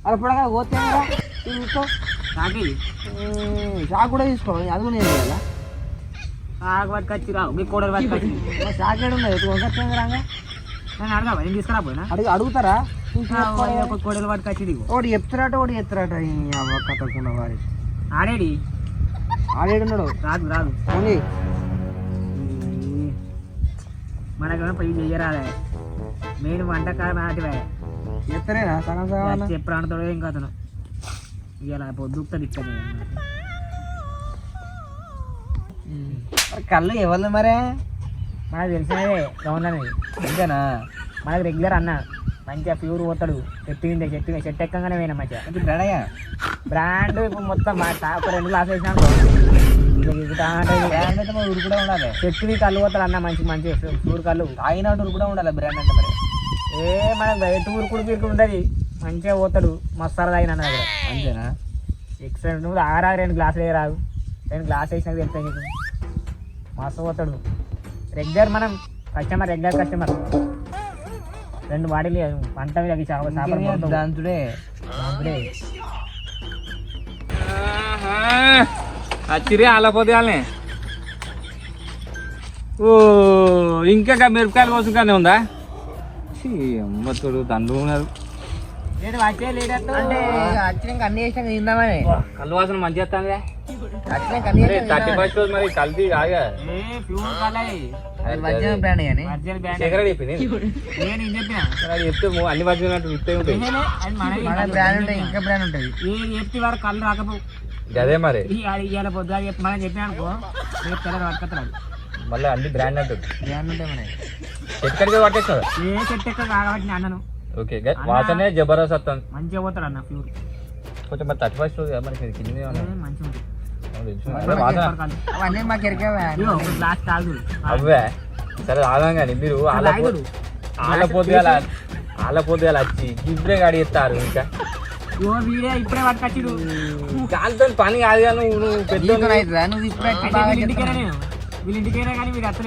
అది పొడగా పోతే తీసుకో షాక్ కూడా తీసుకోవాలి అది కూడా నేను కదా షాక్ పట్టుకొచ్చి రావు మీ కోడలు పట్టుకొచ్చి షాక్ ఏడు ఉన్నది వంకొచ్చింది రాగా నేను అడగా నేను తీసుకురా పోయినా అడుగుతారా కోడలు పట్టుకొచ్చి ఒకటి చెప్తారట ఒకటి చెప్తారట కథకున్న వారి ఆడేడి ఆడేడున్నాడు రాదు రాదు ఓన్లీ మనకేమో పోయి చెయ్యరాదే మెయిన్ వంటకాలం నాటివే చెప్తారేనా సగం సగం ఎప్పుడు ఆడతాడో ఇంకా అతను ఇలా పొద్దుకుతుంది ఇక్కడ కళ్ళు ఎవరు మరే మనకు తెలిసినదే గ్రౌండ్ అనేది అంతేనా మనకు రెగ్యులర్ అన్న మంచిగా ప్యూర్ పోతాడు చెట్టు ఎక్కగానే పోయినా మంచిగా బ్రాండ్ బ్రాండ్ ఇప్పుడు మొత్తం ఒక 2 గ్లాసులు వేసినా ఊరు కూడా ఉండాలి చెట్టుకి కళ్ళు పోతాడు అన్న మంచి మంచి ప్యూర్ కళ్ళు తాగినట్టు కూడా ఉండాలి బ్రాండ్ అంటే మరి మనకు బయట ఊరుకుడు పీరుకుడు ఉంటుంది మంచిగా పోతాడు మస్తారా తాగిన దగ్గర అంతేనా ఎక్సలెంట్ నువ్వు 2 గ్లాసులు రాదు 2 గ్లాసులు వేసినా తెలుస్తాయి నీకు మస్తు పోతాడు రెగ్యులర్ మనం రెగ్యులర్ కస్టమర్ 2 బాడీలు పంట దాంతుడే అచ్చిరి ఆలపోతే వాళ్ళని ఓ ఇంకా మిరపకాయలు కోసుకానే ఉందా అమ్మతోడు దండు ఉన్నారు అంటే వచ్చినాక అన్ని చేసినాక తిందామని కళ్ళు వాసన మంచి వస్తుంది వచ్చినాక అన్ని 31st రోజు మరి కల్తీ కాగా మధ్యాహ్నం బ్రాండ్ కానీ చెప్పింది చెప్తే అన్ని మధ్య ఇస్తే ఉంటాయి మన బ్రాండ్ ఉంటుంది ఇంకా బ్రాండ్ ఉంటుంది చెప్తే వాడు కళ్ళు రాకపో అదే మరి ఇవాళ పొద్దుగా మనం చెప్పినా అనుకో రేపు తెల్లగా పట్టుకొస్తాడు మళ్ళీ అన్ని బ్రాండ్ అంటుంది బ్రాండ్ ఉంటాయి మన చెట్టుకడికి పట్టేస్తాడు ఏ చెట్టు ఎక్క కాగబట్టి అన్నను ఓకే వాసనే జబర్దస్త్ వస్తుంది మంచిగా పోతాడు అన్న ప్యూర్ కొంచెం మరి 31st రోజు మరి కింద మంచిగా ఉంటుంది అవన్నీ మాకు గ్లాస్ తాగు అవే సరే ఆదాం కానీ మీరు ఆలపోతే వచ్చి ఇప్పుడే అడిగిస్తారు ఇంకా వీడే ఇప్పుడే పట్టుకొచ్చిడు కాలుతో పని కాదు కానీ నువ్వు పెద్ద వీళ్ళ ఇంటికైనా కానీ వీడు అసలు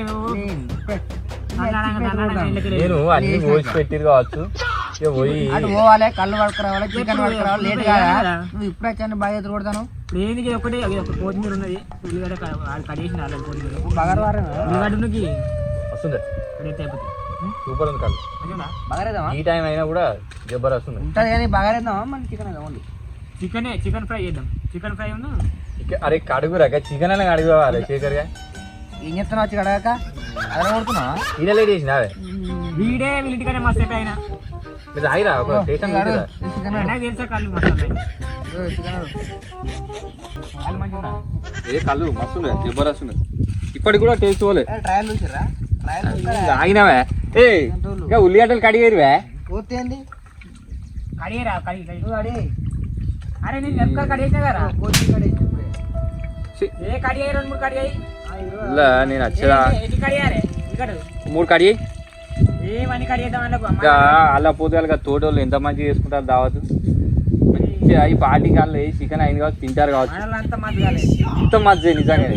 నేను అన్ని పోసి పెట్టిరు కావచ్చు ఇక పోయి అటు పోవాలి కళ్ళు పడుకురావాలి చికెన్ పడుకురావాలి లేట్ కాదా నువ్వు ఇప్పుడు వచ్చాను బాగా ఎదురు కొడతాను ఏంది ఒకటి కొత్తిమీర ఉన్నది ఉల్లిగడ్డ కడిగేసిన కొత్తిమీర బగారు ఉల్లిగడ్డకి వస్తుంది అయిపోతుంది సూపర్ ఉంది కళ్ళు బగారేద్దామా ఈ టైం అయినా కూడా జబర్దస్త్ ఉంది ఉంటుంది కానీ బగారేద్దామా మన చికెన్ ఓన్లీ చికెన్ ఫ్రై చేద్దాం చికెన్ ఫ్రై ఉన్న అరే కడుగురాక చికెన్ అయినా కడుగువాలి శేఖర్గా ఏం చెప్తున్నావు వచ్చి కడగాక అలా కొడుతున్నావా ఈయన లేట్ చేసినావే వీడే వీళ్ళ ఇంటికనే మస్తు సెట్ అయినా మీరు ఆగిరా ఒక స్టేషన్ తెలుసా కళ్ళు మస్తు మంచిగా ఏ కళ్ళు మస్తు జబర్దస్త్ ఉంది ఇప్పటికి కూడా టేస్ట్ పోలే ట్రయల్ చూసిరా ఆగినావే ఏ ఇంకా ఉల్లిగడ్డలు కడిగేరువే పోతేంది కడిగేరా కడిగి అడి అరే నేను ఎక్కడ కడిగేసా కదా కోచి కడిగి ఏ కడిగాయి 2-3 కడిగాయి నేను వచ్చా ఎన్ని కడిగారే ఇక్కడ 3 కడిగి ఏమని కడిగేద్దాం ఇంకా అలా పోతే తోటోళ్ళు ఎంత మంచిగా చేసుకుంటారు దావత్ మంచిగా ఈ పార్టీ కాళ్ళు చికెన్ అయింది కావచ్చు తింటారు కావచ్చు ఇంత మజ్జే నిజంగా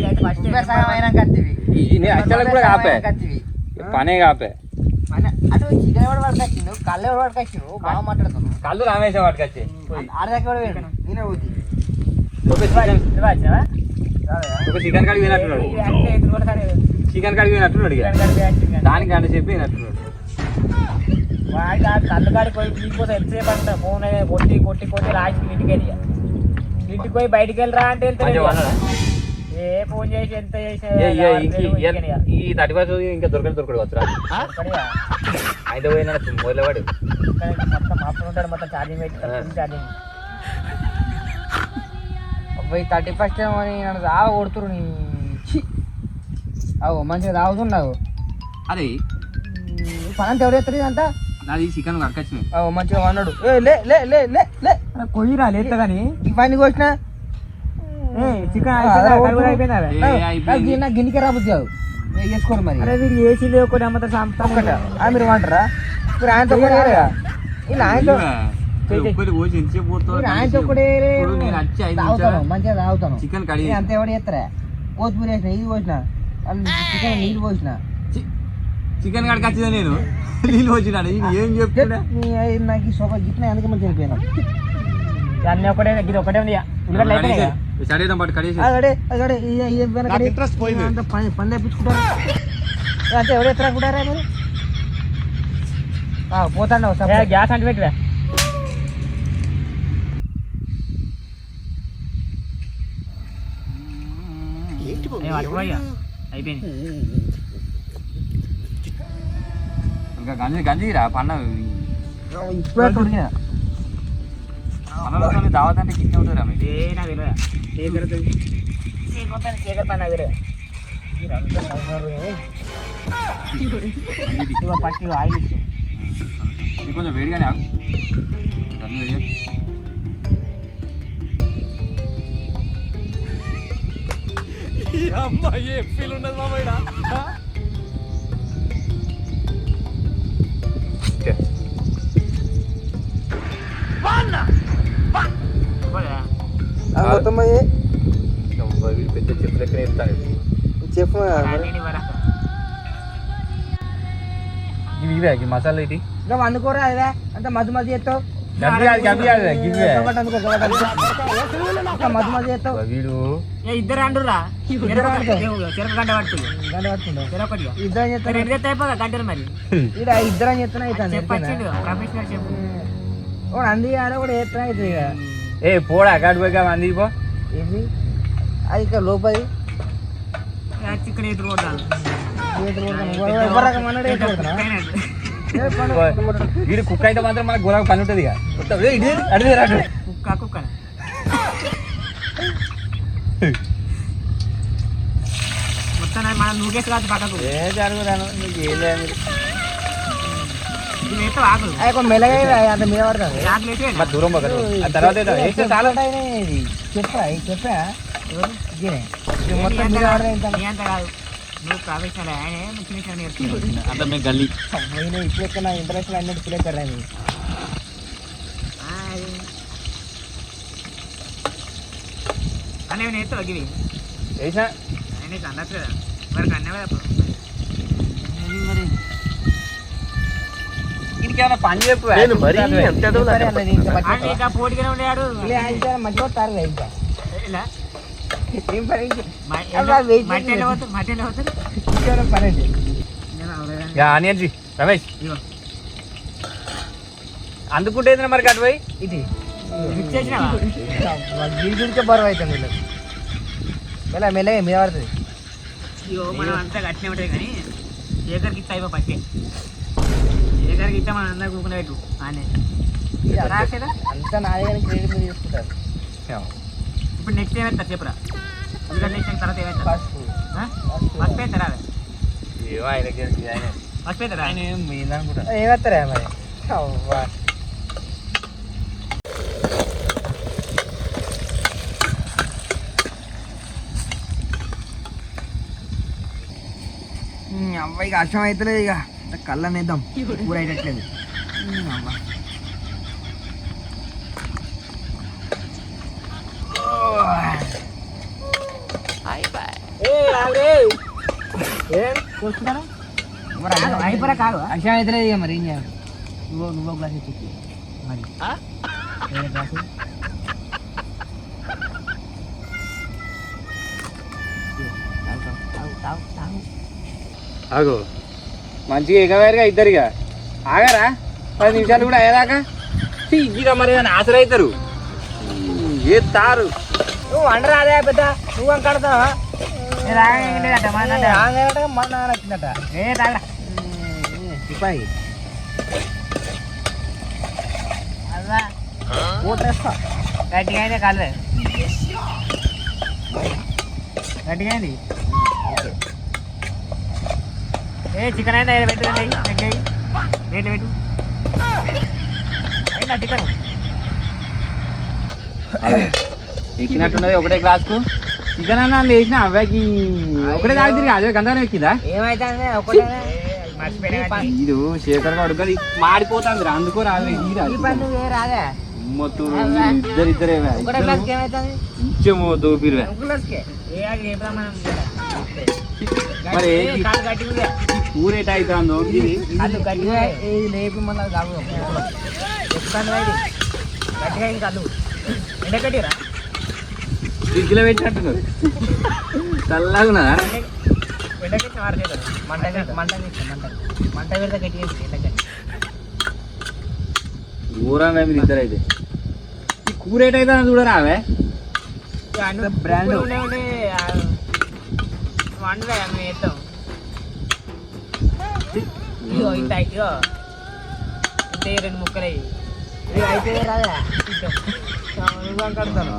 కూడా కాపే పనే కాపే అటు చికెన్ కూడా పట్టుకొచ్చిండు కళ్ళు ఎవరు పట్టుకొచ్చిండు బాగా మాట్లాడుతున్నాను కళ్ళు రామేశ్వరం పట్టుకొచ్చి ఆడదాకా కూడా వేడు నేనే పోతుంది ఒక చికెన్ కడిగి వినట్టున్నాడు చికెన్ కడిగి వినట్టున్నాడు దానికి గంట చెప్పి వినట్టున్నాడు కళ్ళు కాడి పోయి తీసుకోసం ఎంతసేపు అంట ఫోన్ కొట్టి కొట్టి కొట్టి లాస్ట్ ఇంటికి పోయి బయటికి వెళ్ళరా అంటే ఏ ఫోన్ చేసి ఎంత చేసి ఈ 31 ఇంకా దొరకడు వచ్చరా అయితే పోయినా మొదలవాడు మొత్తం మాత్రం ఉంటాడు మొత్తం ఛార్జింగ్ పెట్టి ఛార్జింగ్ అబ్బాయి 31st అని నన్ను దావ కొడుతురు నీ అవు మంచిగా తాగుతున్నావు అదే పనంతా ఎవరు ఎత్తారు ఇదంతా నాది చికెన్ కక్కచ్చినాయి మంచిగా అన్నాడు లే లే లే లే లే కొయ్యిరా లేదు కానీ ఈ పని కోసిన చికెన్ గిన్నెకి రాబోద్దు కాదు వేసుకోండి మరి అరే వీడు ఏసీ ఒకటి అమ్మతా మీరు వాంటారా మీరు ఆయనతో కూడా ఇలా ఆయనతో ఆయనతో కూడా మంచిగా తాగుతాను చికెన్ కడిగి అంత ఎవరు చేస్తారా కొత్తిమీర వేసిన ఇది పోసిన చికెన్ నీళ్ళు పోసిన చికెన్ కాడికి వచ్చిందా నేను నీళ్ళు వచ్చినా ఏం చెప్తున్నా నాకు ఈ సోఫా గిట్ల ఎందుకు మంచి చనిపోయినా అన్నీ ఒకటే ఇది ఒకటే ఉంది ఇక. ఉల్లిగడ్డలు అయిపోయినాయి కదా. స్టార్ట్ చేద్దాం పాటు కడిగేసి పని తెప్పించుకుంటారు అంతే ఎవరు ఎత్తుకుంటారా మీరు పోతాండ గ్యాస్ అంటే పెట్టివా అయిపోయింది ఇంకా గంజిరా పండుగ ఇప్పుడే ఉడికిన అన్నలతో దావత్ అంటే కింద ఉంటుందిరా మీకు నాకు తెలియదా చీకటి పని నాకు తెలియదు పట్టి ఆయిల్ ఇది కొంచెం వేడిగానే ఆగు దాన్ని వేడిగా అమ్మాయి ఏ ఫీల్ ఉండదు మామయ్య మొత్తం పెద్ద చెప్పు లెక్కన ఇస్తాను చెప్పు ఇవి ఇవే ఈ మసాలా ఇది ఇంకా వండుకోరా అదే అంత మధ్య మధ్య చేస్తావు మధ్య మధ్య చేస్తావు వీడు ఇద్దరు అంటురా చెరక గంట పడుతుంది ఇద్దరం చేస్తాను రెండు చేస్తే అయిపోగా గంటలు మరి ఇక్కడ ఇద్దరం చేస్తున్నా అవుతాను చెప్పచ్చు ప్రొఫెషనల్ చెప్పు అంది ఆడ కూడా చేస్తున్నా అవుతుంది ఇక ఏ పోడా అకాడు పోయి మంది పో ఏంది అది ఇక్కడ లోపది ఇక్కడ ఎదురు కొట్టాలి వీడు కుక్క అయితే మాత్రం మనకు గులాబీ పని ఉంటుంది ఇక అడిగి రాడు కుక్క కుక్క మొత్తం మనం నూకేసి కాదు పక్కకు ఏ జరుగుతాను నీకు ఏం లేదు ఇది వేస్తే ఆకులు మెల్లగా అంత మీద పడుతుంది ఆకులు వేసి మరి దూరం పోగలరు ఆ తర్వాత వేస్తే చాలా చెప్పా చెప్పా మొత్తం నీ అంత కాదు నువ్వు ప్రొఫెషనల్ ఆయన చిన్న చిన్న నేర్చుకున్నావు అంత మేము గల్లీ ఇప్పుడు ఎక్కడ ఇంటర్నేషనల్ అన్నట్టు పిల్లలు అన్నీ నేర్చుతావు ఇవి వేసినా ఆయన అందట్లేదా మరి అన్నవే అప్పుడు మరి ఇంకేమైనా పని చెప్పు ఇంకా పోటీగానే ఉండేవాడు మంచిగా వస్తారు ఇంకా ఇలా ఏం పని మట్టెలు అవుతుంది పని అనియన్జీ రమేష్ అందుకుంటే మరి కట్ పోయి ఇది మిక్స్ చేసినావా గిరికే బరువు అవుతుంది వీళ్ళు ఇలా మెల్లగా మీద పడుతుంది అయ్యో మనం అంతా కట్టినే ఉంటాయి కానీ శేఖర్కి ఇస్తా అయిపో పట్టే శేఖర్కి ఇస్తా మనం అందరూ కూకునే పెట్టు ఆనే అంతా నాదే కానీ క్రెడిట్ మీద తీసుకుంటారు ఇప్పుడు నెక్స్ట్ ఏమవుతారు చెప్పురా ఎందుకంటే నెక్స్ట్ తర్వాత ఏమవుతారు పసుపు ఫస్ట్ అవుతారా ఏమో ఆయనకి ఆయన ఫస్ట్ అవుతారా ఆయన ఏం మీద అనుకుంటా ఏమవుతారా మరి అవ్వా అవ్వ ఇక అర్థం అవుతలేదు ఇక కళ్ళనేద్దాం కూర అయ్యట్లేదు అవ్వ ఏం చూస్తున్నాను అయిపోరా కాదు అర్థం అవుతలేదు ఇక మరి ఏం చేయాలి నువ్వు గ్లాస్ ఇచ్చి మరి గ్లాసు ఆగు మంచిగా ఎగవేరుగా ఇద్దరుగా ఆగారా 10 నిమిషాలు కూడా అయ్యేదాకా ఇక మరి ఆసరు అవుతారు ఏ తారు నువ్వు వండరా అదే పెద్ద నువ్వు కడతావా మన నచ్చిందట ఏ తాగరా సిపాయి అదా ఓటేస్తా గట్టిగా అయితే కాలే గట్టిగా అయింది ఏ చికెన్ అయితే పెట్టండి రేట్లు పెట్టు అయినా చికెన్ ఎక్కినట్టున్నది ఒకటే గ్లాస్కు చికెన్ అన్న వేసిన అవ్వకి ఒకటే తాగి తిరిగి అదే గంధం ఎక్కిందా ఏమైతే ఒకటే ఇది శేఖర్ అడుగుది మాడిపోతుంది అందుకో రాదు రాదే మొత్తం ఇద్దరిద్దరే ఏమైతుంది ఇచ్చేమో దోపిరివే మరి కూర ఎట అవుతుందో లేపి మళ్ళీ కాదు గట్టిగా ఇంకా ఎండకట్టిరా ఫ్రిడ్జ్లో పెట్టినట్టున్నారు చల్లగా ఎండకట్టి ఆడలేదు మంట మంట మంట పెడితే గట్టి ఎండకట్టి ఊరన్నా మీరు ఇద్దరు అయితే ఈ కూర ఏటైతే చూడరా అవే బ్రాండ్ వండదా మేము వేస్తాం ఇగో ఇంత ఇగో ఇంత 2 ముక్కలు అయ్యి అయితే రాదా కడతాను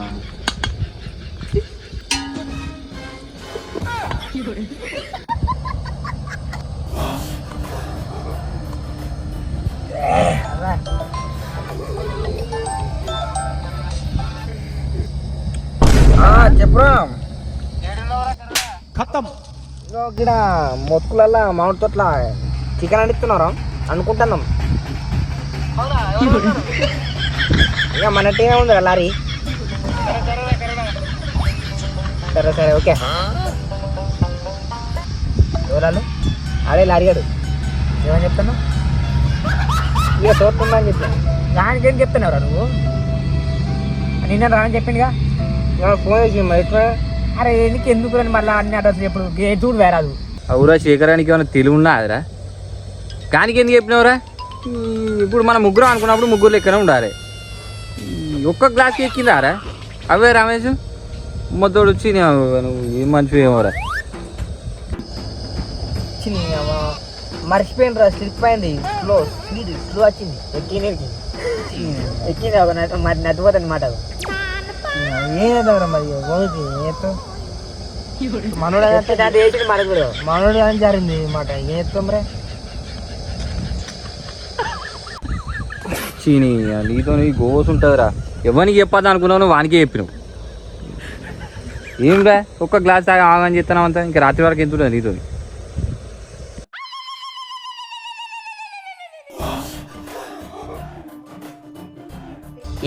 చెప్పురా ఖతం ఇక్కడ మొత్తులల్లా మౌంట్ తోట్ల చికెన్ అండిస్తున్నారా అనుకుంటున్నాం ఇక మన టీమే ఉంది కదా లారీ సరే సరే ఓకే ఎవరాలు అదే లారీ గడు ఏమని చెప్తాను ఇక తోడుతుందా అని చెప్పాను దానికి ఏం చెప్తున్నావురా నువ్వు నిన్న రాని చెప్పిందిగా ఫోన్ చేసి మరి అరే నీకు ఎందుకు అని మళ్ళీ అన్ని అడ్రస్ ఎప్పుడు చూడు వేరాదు అవురా శేఖరానికి ఏమైనా తెలివి ఉన్నదిరా కానికి ఎందుకు చెప్పినవురా ఇప్పుడు మనం ముగ్గురం అనుకున్నప్పుడు ముగ్గురు లెక్కనే ఉండాలి ఒక్క గ్లాస్కి ఎక్కిందారా అవే రమేష్ మొద్దోడు వచ్చి నువ్వు ఏం మంచివి ఏమోరా మర్చిపోయింది రా స్లిప్ అయింది స్లో వచ్చింది ఎక్కింది ఒక మరి నచ్చిపోతుంది అనమాట ఏదవరా మరి మనోడు వేసింది మనకు కూడా మనోడు అని జరిగింది మాట ఏం చెప్తాం రే చీని నీతో గోస్ ఉంటుందిరా ఎవరికి చెప్పద్దు అనుకున్నావు వానికే చెప్పినావు ఏం రా ఒక్క గ్లాస్ తాగా ఆగని చెప్తున్నావు అంతా ఇంకా రాత్రి వరకు ఎంత ఉంటుంది నీతో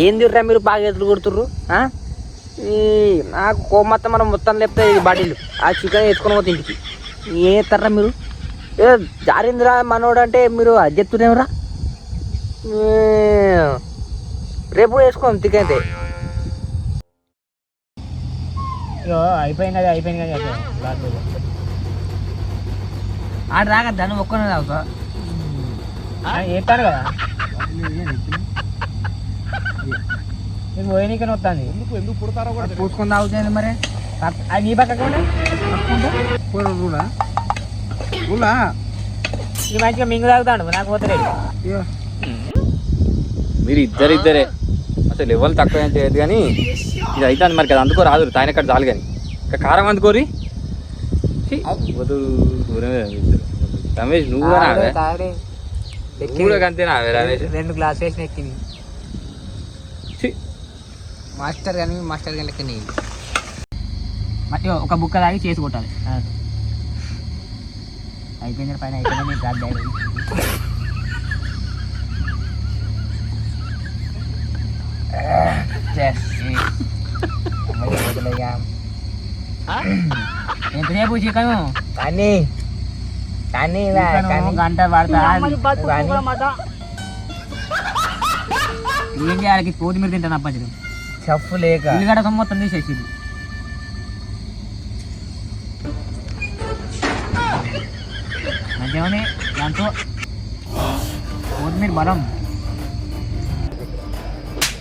ఏంది రా మీరు బాగా ఎదురు కొడుతుర్రు ఈ నాకు కోమత్త మనం మొత్తం లేపితే ఇది బాడీలు ఆ చికెన్ వేసుకొని పోతే ఇంటికి ఏం చేస్తారా మీరు ఏ జారిందిరా మనోడు అంటే మీరు అది చెప్తున్నావురా రేపు వేసుకోండి తికైతే అయిపోయింది అది అయిపోయింది కానీ ఆడ రాక దాన్ని ఒక్కనే తాగుతా వేస్తాను కదా నీకు పోయినకనే వస్తుంది ఎందుకు పుడతారో కూడా పూసుకొని తాగుతుంది మరి అది నీ పక్కకు నీ మంచిగా మింగు తాగుతాడు నాకు పోతలేదు మీరు ఇద్దరే అసలు లెవెల్ తక్కువ ఏం చేయదు కానీ ఇది అయితే మరి కదా అందుకో రాదు తాయిన కట్ట చాలు కానీ ఇంకా కారం అందుకోరి దూరమే రమేష్ నువ్వు కూడా అంతేనా రమేష్ 2 గ్లాస్ వేసిన ఎక్కింది మాస్టర్ కానీ లెక్క మట్టి ఒక బుక్క తాగి చేసి కొట్టాలి అయిపోయింది పైన అయిపోయింది ఎంతసేపు చికెన్ కానీ గంట పడతా ఏం చేయాలి కొత్తిమీర తింటాను అప్పటి చెఫ్ లేక ఉల్లిగడ్డ సొమ్ము మొత్తం తీసేసి మంచిగానే దాంతో కొత్తిమీర బలం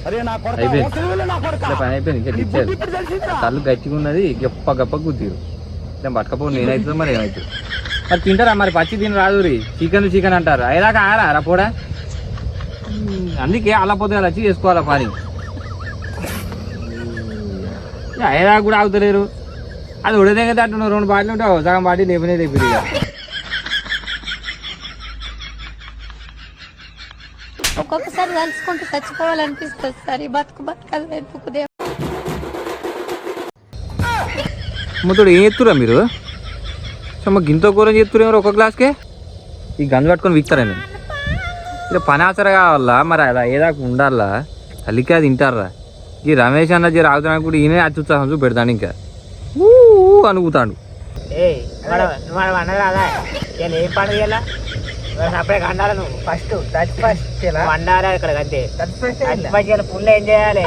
పని అయిపోయింది ఇంకా ఇచ్చారు తల్లు గట్టిగా ఉన్నది గప్ప కుద్దిరు నేను పట్టుకపో నేనైతుందో మరి ఏమవుతుంది మరి తింటారా మరి పచ్చి తిని రాదు రీ చికెన్ అంటారు అయ్యేదాకా ఆరా పోడా అందుకే అలా పోతే వచ్చి చేసుకోవాలా పని అయ్యేదాకా కూడా ఆగుతలేరు అది ఉడదేగా తట్టున్నావు 2 బాటిల్ ఉంటావు సగం బాటిల్ లేపనే తెప్పిరు ఇక ఒక్కొక్కసారి తలుచుకుంటూ చచ్చిపోవాలనిపిస్తుంది సార్ ఈ బతకాలి ఎందుకు మొత్తం ఏం ఎత్తురా మీరు సో గింత కూర చేస్తున్నారు ఒక గ్లాస్కే ఈ గంజు పట్టుకొని విక్తారా నేను ఇలా పని ఆసర కావాలా మరి అలా ఏదాకా ఉండాలా తల్లికే అది తింటారా ఈ రమేష్ అన్న జర ఆగుతున్నాడు కూడా ఈయనే అత్యుత్సాహం చూపెడతాను ఇంకా అనుకుతాడు అన్నది రాదా ఏం పండుగ అప్పుడే అండాలి నువ్వు ఫస్ట్ టచ్ ఫస్ట్ ఎలా వండాలి ఇక్కడ అంతే టచ్ ఫస్ట్ ఫుల్ ఏం చేయాలి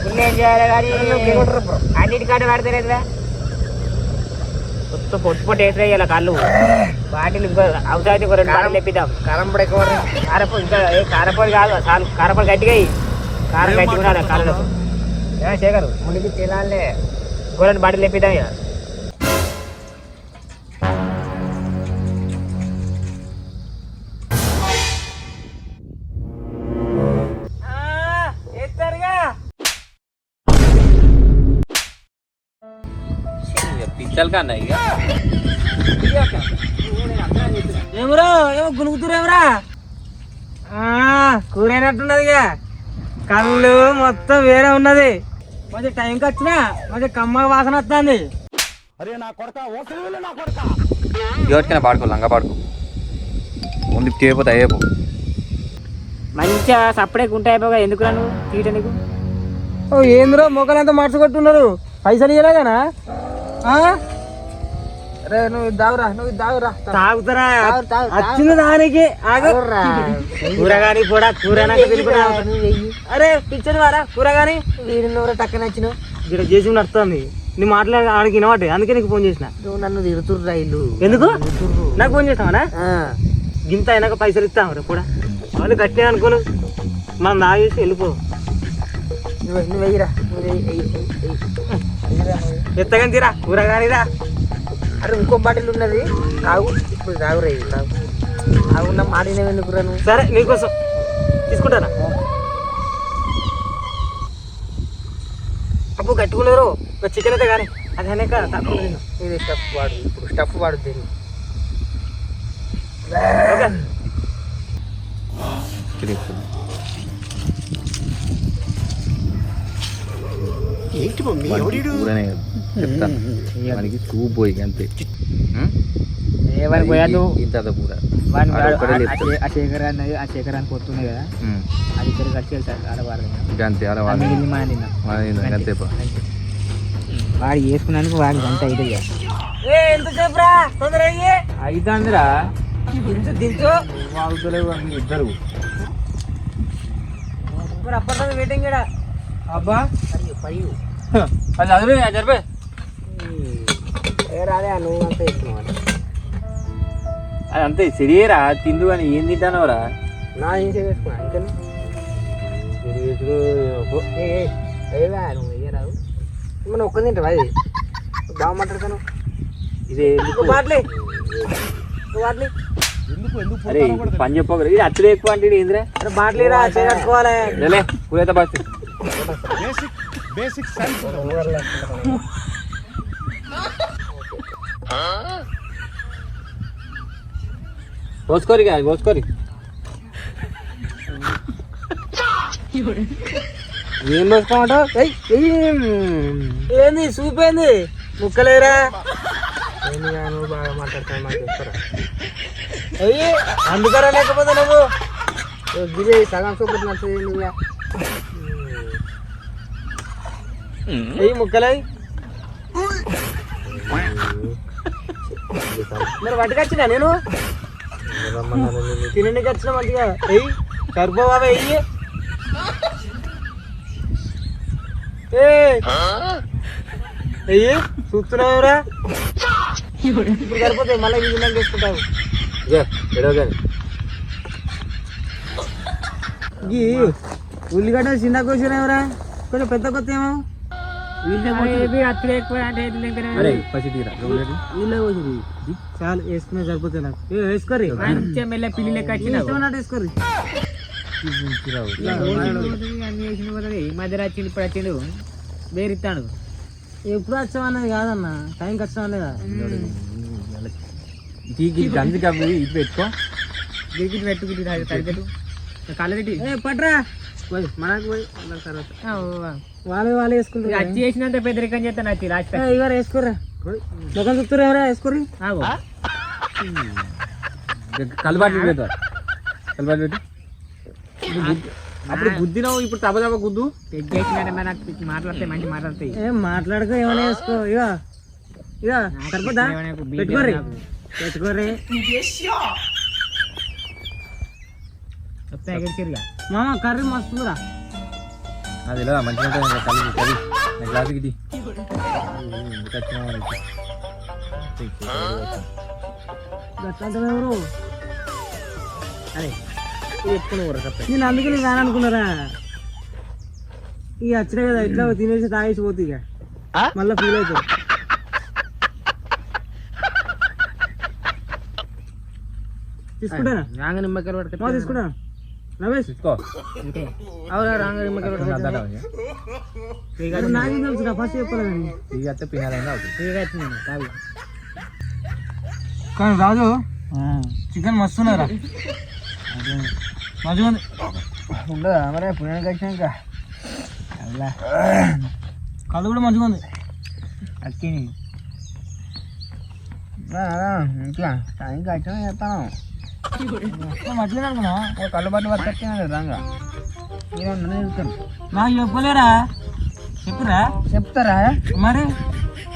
ఫుల్ ఏం చేయాలి కానీ అన్నిటికంటే పడతలేదురా మొత్తం పొట్టు పొట్టు వేసి వేయాలి కళ్ళు బాటిల్ అవసరం ఒక 2 బాటిల్ తెప్పిద్దాం కారం పొడి ఎక్కువ కారపొడి ఇంకా కారపొడి కాదు చాలు కారపొడి గట్టిగా అయ్యి కారం గట్టిగా ఉండాలి కాళ్ళకు శేఖరు ముడికి తినాలే ఇంకో 2 బాటిల్ తెప్పిద్దాం ఇక పిచ్చలు కన్నా ఇక ఏమరా ఏమో గునుగుతురేమరా కూరైనట్టున్నది ఇక కళ్ళు మొత్తం వేరే ఉన్నది మంచి టైంకి వచ్చినా మంచి కమ్మ వాసన వస్తుంది ఎవరికైనా పాడుకో లంగా పాడుకో ముందు చేయకపోతే అయ్యేపో మంచిగా సపరేట్ ఉంటాయి బాగా ఎందుకు నువ్వు తీట నీకు ఓ ఏంద్రో మొక్కలంతా మార్చుకొట్టున్నారు పైసలు ఇవ్వలేదనా అరే నువ్వు దావురా తాగుతారా వచ్చింది దానికి కూరగాని కూడా కూర అరే పిచ్చర్ వారా కూరగాని వీడినవరా టక్కన వచ్చిన ఇక్కడ చేసి నడుస్తుంది నీ మాట్లాడి ఆడికి వినవాటే అందుకే నీకు ఫోన్ చేసిన నువ్వు నన్ను తిడుతుర్రా ఇల్లు ఎందుకు నాకు ఫోన్ చేస్తావా గింత అయినాక పైసలు ఇస్తాం రే కూడా వాళ్ళు గట్టిగా అనుకోను మనం తాగేసి వెళ్ళిపో నువ్వు వెయ్యిరా ఎత్తగా తీరా కూరగానిరా అరే ఇంకో బాటిల్ ఉన్నది తాగు ఇప్పుడు తాగురా ఇది తాగు తాగున్న మాడినవి ఎందుకురా నువ్వు సరే నీకోసం తీసుకుంటారా అప్పుడు కట్టుకున్నారు చికెన్ అయితే కానీ అది అనేక తక్కువ ఇది స్టఫ్ వాడు ఇప్పుడు స్టఫ్ వాడు దీన్ని చెప్తాను మనకి సూప్ పోయి అంతే ఏమని పోయాదు ఇంత పూర ఆ శేఖరాన్ని పొత్తున్నాయి కదా అది ఇద్దరు ఖర్చు ఆడవాడు అంతే అలా అంతే వాడు చేసుకున్నానికి వాడికి అంత అయితే ఎంతసేపు రా తొందరగా అయితందిరా దించు వాగుతలేవు ఇద్దరు మరి అప్పటిదాకా వెయిటింగ్ ఇక్కడ అబ్బా పై అది చదివే రాలే నువ్వు అంతా ఇస్తున్నావు అది అంతే సిరియరా తిందు అని ఏం తింటానవరా నా ఏం చేసుకున్నా ఇంకా నువ్వు వెయ్యరాదు మనం ఒక్క తింటావా అది బాగా మాట్లాడతాను ఇదే బాట్లే బాట్లే అరే పని చెప్పగలరు ఇది అచ్చులు ఎక్కువ అంటే ఏందిరా అరే బాట్లీ రా చేసుకోవాలి లే కూరైతే బస్ basic sense పోసుకోరి పోసుకోరి ఏం పోసుకోమంటావు ఏంది సూప్ ఏంది ముక్కలేరా ఏంది నువ్వు బాగా మాట్లాడతావు మాకు చెప్తారా అయ్యి అందుకరా లేకపోతే నువ్వు గిరి సగం సూపు నచ్చింది నువ్వు అయ్యి ముక్కలై మరి వాటికి వచ్చినా నేను తినడానికి వచ్చిన మంచిగా వెయ్యి సరిపోవా వెయ్యి వెయ్యి చూస్తున్నావురా ఇప్పుడు సరిపోతాయి మళ్ళీ ఇది తిన్నాక చేసుకుంటావు ఈ ఉల్లిగడ్డ చిన్న కోసినావురా కొంచెం పెద్ద కొత్త ఏమో చాలు వేసుకునే సరిపోతాయి నాకు వేసుకోరి పిల్లి లెక్క వేసుకోరి మధ్య వచ్చింది ఇప్పుడు వచ్చిండు వేరిస్తాడు ఎప్పుడు వచ్చామన్నది కాదన్న టైంకి వచ్చామనేదా గంజి కబ్బి ఇటు పెట్టుకో గిరికిటి పెట్టుకుంటు తడిపెట్టు కళ్ళపెట్టి పట్రా పోయి మనకు పోయి తర్వాత వాళ్ళు వేసుకుంటారు అచ్చి చేసినంత పెద్దరికం చేస్తాను వచ్చి లాస్ట్ ఇవాళ వేసుకోర్రా ముఖం చూస్తురా ఎవరా వేసుకోర్రి కలబాటు పెడతా కలబాటు పెట్టి అప్పుడు గుద్దినావు ఇప్పుడు తబదబ గుద్దు మాట్లాడితే మంచి మాట్లాడతాయి ఏం మాట్లాడుకో ఏమైనా వేసుకో ఇక ఇక సరిపోదా పెట్టుకోర్రి పెట్టుకోర్రి ఎగిరిచిరుగా మామ కర్రీ మస్తుందిరా. అది ఇలా మంచిగా ఉంటుంది కలిసి కలిసి నా గ్లాసుకి ఇది ఎవరు అరే చెప్పుకున్నావు నేను అందుకే నేను రాననుకున్నారా. ఇక వచ్చినా కదా ఇట్లా తినేసి తాగేసి పోతే ఇక మళ్ళీ ఫీల్ అవుతుంది. తీసుకుంటానా రాంగ నిమ్మకాయలు పట్టుకో తీసుకుంటా రమేష్ తీసుకో అవునా రాంగ నిమ్మకాయలు పట్టుకో నాకేం తెలుసు ఫస్ట్ చెప్పలేదు ఇక అయితే పినాలైనా అవుతుంది. కానీ రాజు చికెన్ మస్తున్నారా మంచిగా ఉండదా మరి పుణ్యానికి వచ్చినాక కళ్ళు కూడా మంచిగా ఉంది. అక్కి ఇంకా టైంకి వచ్చినా చెప్తాను మంచిగా అనుకున్నా కళ్ళు బట్టి పట్టుకొచ్చినా రాంగా చెప్తాను. నాకు చెప్పలేరా చెప్పురా చెప్తారా మరి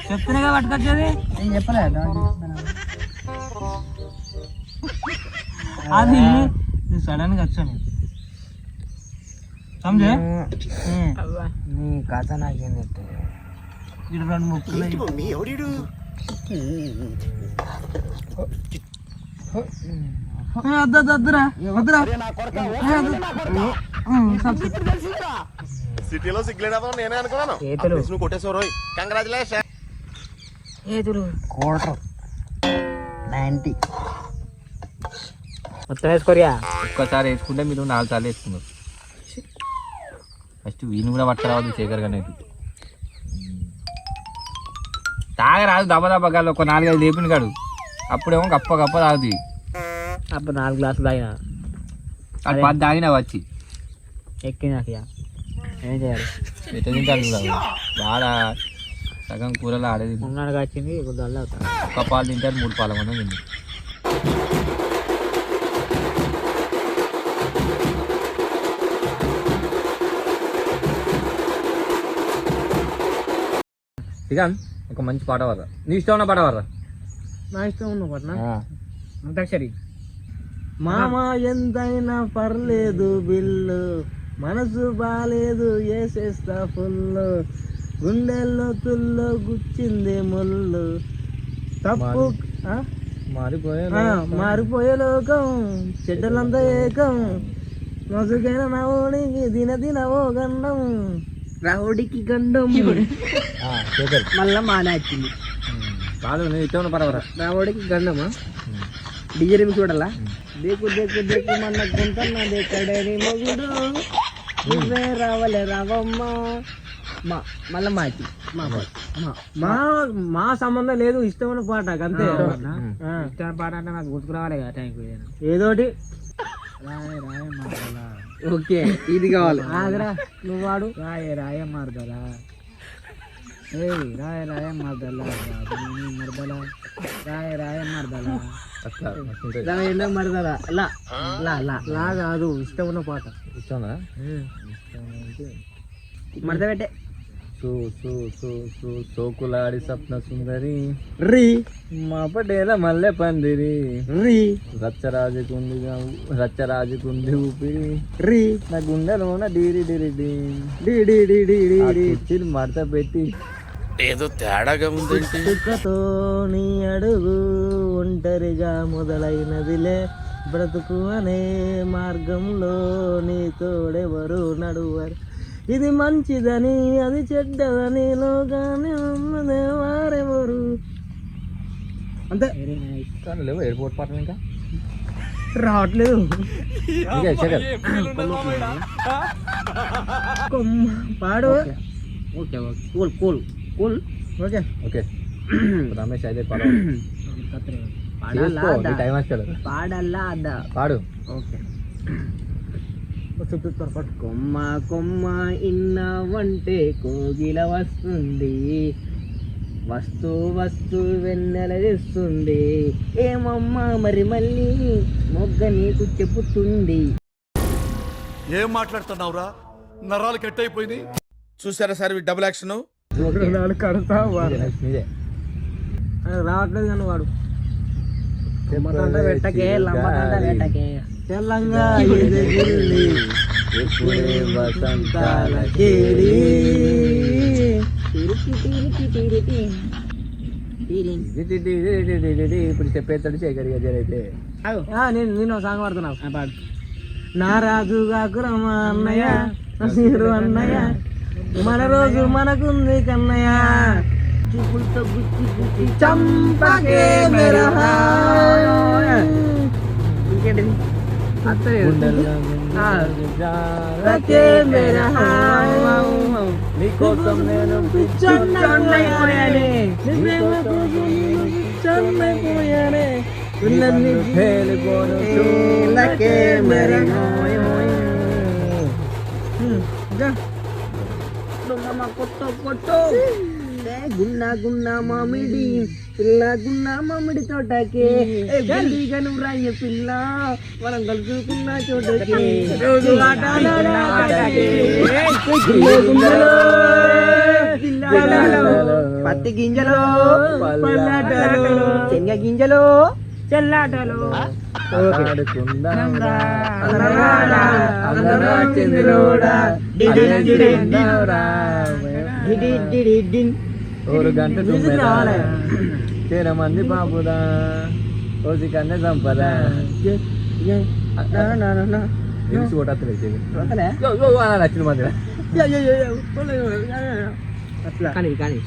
చెప్తేనేగా పట్టుకొచ్చేది నేను చెప్పలే అది నేను సడన్గా వచ్చాను సమజే నీ కథ నాకేం చెప్తాను. ఇది 2 ముక్కలు వద్దురా వద్దురా సిటీలో సిగ్గులేదా నేనే అనుకున్నాను. నువ్వు కొట్టేసావు రోయ్, కంగ్రాచులేషన్. ఏదురు క్వార్టర్ 90 మొత్తం వేసుకోరియా. ఒక్కసారి వేసుకుంటే మీరు 4 సార్లు వేసుకున్నారు. ఫస్ట్ వీళ్ళు కూడా పట్టరావద్దు శేఖర్ గారు అయితే తాగరాదు దెబ్బ దెబ్బగాలు ఒక 4-5 లేపిన కాడు అప్పుడేమో గప్ప గప్ప తాగుతుంది. అప్పుడు 4 గ్లాసులు తాగినా అది 10 తాగినా వచ్చి ఎక్కి నాకు ఏం చేయాలి ఎట్లా తింటారు కూడా బాగా సగం కూరలు ఆడేది ఉన్నాడు వచ్చింది ఇప్పుడు అల్ల అవుతాను. ఒక పాలు తింటారు 3 పాల మంది తింది. ఇక ఒక మంచి పాట వర్రా నీ ఇష్టం ఉన్న పాట వర్రా. నా ఇష్టం ఉన్న పట్న అంతాక్షరి మామ ఎంతైనా పర్లేదు బిల్లు మనసు బాలేదు వేసేస్తా ఫుల్ గుండెల్లో తుల్లో గుచ్చింది ముళ్ళు తప్పు మారిపోయే లోకం చెడ్డలంతా ఏకం మసుకైన నవ్వుడికి దినదినవో గండం రావుడికి గండం మళ్ళా మానేచ్చింది కాదు నీ ఇష్టం ఉన్న పాట వర్రా. రావుడికి గండమా డిజైన్ చూడాలా దేకు దేకు దేకు మన గుంటన్నా దేకడని మొగుడు నువ్వే రావలే రావమ్మ మళ్ళా మాకి మా సంబంధం లేదు ఇష్టమైన పాట అంతే. ఇష్టమైన పాట అంటే నాకు గుర్తుకురావాలి కదా టైంకి ఏదోటి రాయ రాయ మర్దలా. ఓకే ఇది కావాలి ఆగరా నువ్వు వాడు రాయ రాయ మర్దలా రాయ రాయ మర్దలా మర్దలా రాయ రాయ మర్దలా అట్లా మస్తుంటుంది. మరదలా లా లా లా లా కాదు ఇష్టం ఉన్న పాట ఇష్టంగా మరద పెట్టే సో సో సో సో సోకులాడి స్వప్న సుందరి రీ మా పటేల మల్లె పందిరి రీ రచ్చరాజుకుంది ఊపిరి రీ నా గుండెలోన డీరి డిరి డీ డీ డీ డీ డీ డీ కుర్చీలు మడత పెట్టి ఏదో తేడాగా ఉందేంటి. చుక్కతో నీ అడుగు ఒంటరిగా మొదలైనదిలే బ్రతుకు అనే మార్గంలో నీ తోడెవరు నడువరు ఇది మంచిదని అది చెడ్డదని లోగానే ఉన్నదే వారెవరు అంతే. కానీ లేవు ఎయిర్పోర్ట్ పాటలు ఇంకా రావట్లేదు ఇంకా శేఖర్ పాడు. Okay okay cool cool cool okay okay Ramesh అయితే పాడు పాడాలా టైం వచ్చాడు పాడల్లా అద్దా పాడు. ఓకే కొమ్మ కొమ్మ ఇన్నవంటే కోగిల వస్తుంది వస్తూ వస్తూ వెన్నెల తెస్తుంది ఏమమ్మా మరి మళ్ళీ మొగ్గ నీకు చెప్పుతుంది. ఏం మాట్లాడుతున్నావురా, నరాలు కట్ అయిపోయింది. చూసారా సార్ డబుల్ యాక్షన్. మీదే రావట్లేదు కానీ వాడు పెట్టకే లంబకంట పెట్టకే తెలంగా ఎదగిల్లి ఎప్పుడే వసంతాల కేళి. ఇప్పుడు చెప్పేస్తాడు శేఖర్ గారు అయితే నేను సాంగ్ పాడుతున్నావు పాడు. నా రాజు కాకురమ్మా అన్నయ్య నసీరు అన్నయ్య మన రోజు మనకుంది కన్నయ్య చూపులతో గుచ్చి గుచ్చి చంపకే మేరా హాయ్. ఇంకేంటిది చంపకే మేరా హాయ్. నీకోసం నేను పిచ్చోన్నైపోయానే నీ ప్రేమ కోసం నేను పిచ్చోన్నైపోయానే ఉన్నన్ని తేలిపోను చూలకే మేరా హాయ్ హాయ్. కొట్టు కొట్టు గున్నా గున్నా మామిడి పిల్ల గున్నా మామిడి తోటకే గను రాయ పిల్ల మనం కలుసుకున్న చోటకి రోజు పత్తి గింజలు శనగ గింజలు చెల్లాటలు ఒక గంట తేర మంది పాపుదా ఓసి కన్నే సంపద నచ్చిన మంది కానీ